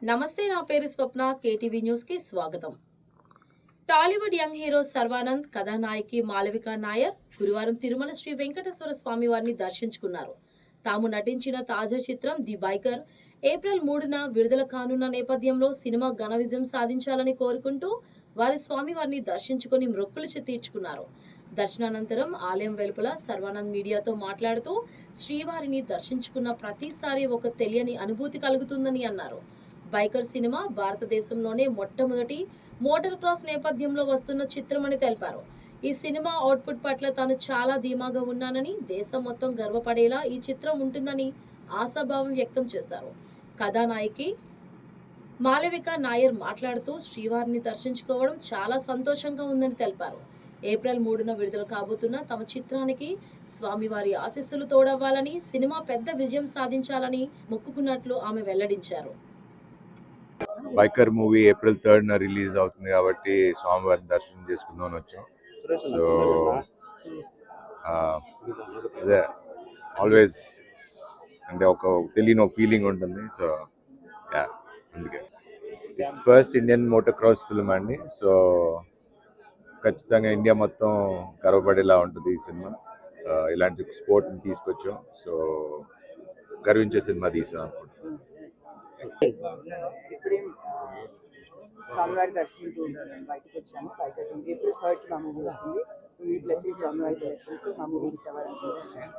నమస్తే, నా పేరు స్వప్న. కేటీవీ న్యూస్ కి స్వాగతం. టాలీవుడ్ యంగ్ హీరో సర్వానంద్, కథానాయకి మాలవిక నాయర్ గురువారం తిరుమల శ్రీ వెంకటేశ్వర స్వామి వారిని దర్శించుకున్నారు. తాము నటించిన తాజా చిత్రం ది బైకర్ ఏప్రిల్ 3న విడుదల కానున్న నేపథ్యంలో సినిమా ఘన విజయం సాధించాలని కోరుకుంటూ వారి స్వామివారిని దర్శించుకుని మొక్కులు తీర్చుకున్నారు. దర్శనానంతరం ఆలయం వెలుపల సర్వానంద్ మీడియాతో మాట్లాడుతూ శ్రీవారిని దర్శించుకున్న ప్రతిసారి ఒక తెలియని అనుభూతి కలుగుతుందని అన్నారు. బైకర్ సినిమా భారతదేశంలోనే మొట్టమొదటి మోటార్ క్రాస్ నేపథ్యంలో వస్తున్న చిత్రమని తెలిపారు. ఈ సినిమా అవుట్పుట్ పట్ల తాను చాలా ధీమాగా ఉన్నానని, దేశం మొత్తం గర్వపడేలా ఈ చిత్రం ఉంటుందని ఆశాభావం వ్యక్తం చేశారు. కథానాయకి మాలవిక నాయర్ మాట్లాడుతూ శ్రీవారిని దర్శించుకోవడం చాలా సంతోషంగా ఉందని తెలిపారు. ఏప్రిల్ 3న విడుదల కాబోతున్న తమ చిత్రానికి స్వామివారి ఆశీస్సులు తోడవ్వాలని, సినిమా పెద్ద విజయం సాధించాలని మొక్కుకున్నట్లు ఆమె వెల్లడించారు. బైకర్ మూవీ ఏప్రిల్ 3న రిలీజ్ అవుతుంది కాబట్టి స్వామివారిని దర్శనం చేసుకుందామని వచ్చాం. సో అదే ఆల్వేస్ అంటే ఒక తెలియని ఫీలింగ్ ఉంటుంది. సో అందుకే it's first Indian motor cross film అండి. సో ఖచ్చితంగా ఇండియా మొత్తం గర్వపడేలా ఉంటుంది ఈ సినిమా. ఇలాంటి స్పోర్ట్ని తీసుకొచ్చాం. సో గర్వించే సినిమా తీసాం అనుకుంటున్నాం. ఇప్పుడేం స్వామివారి దర్శనంకి బయటకు వచ్చాము. బయట ఏప్రిల్ 3 మా మూవీ వస్తుంది. సో మీ బ్లెస్సింగ్స్, స్వామివారి బ్లెస్సింగ్స్ మా మూవీ హిట్ అవ్వాలనుకుంటున్నాను.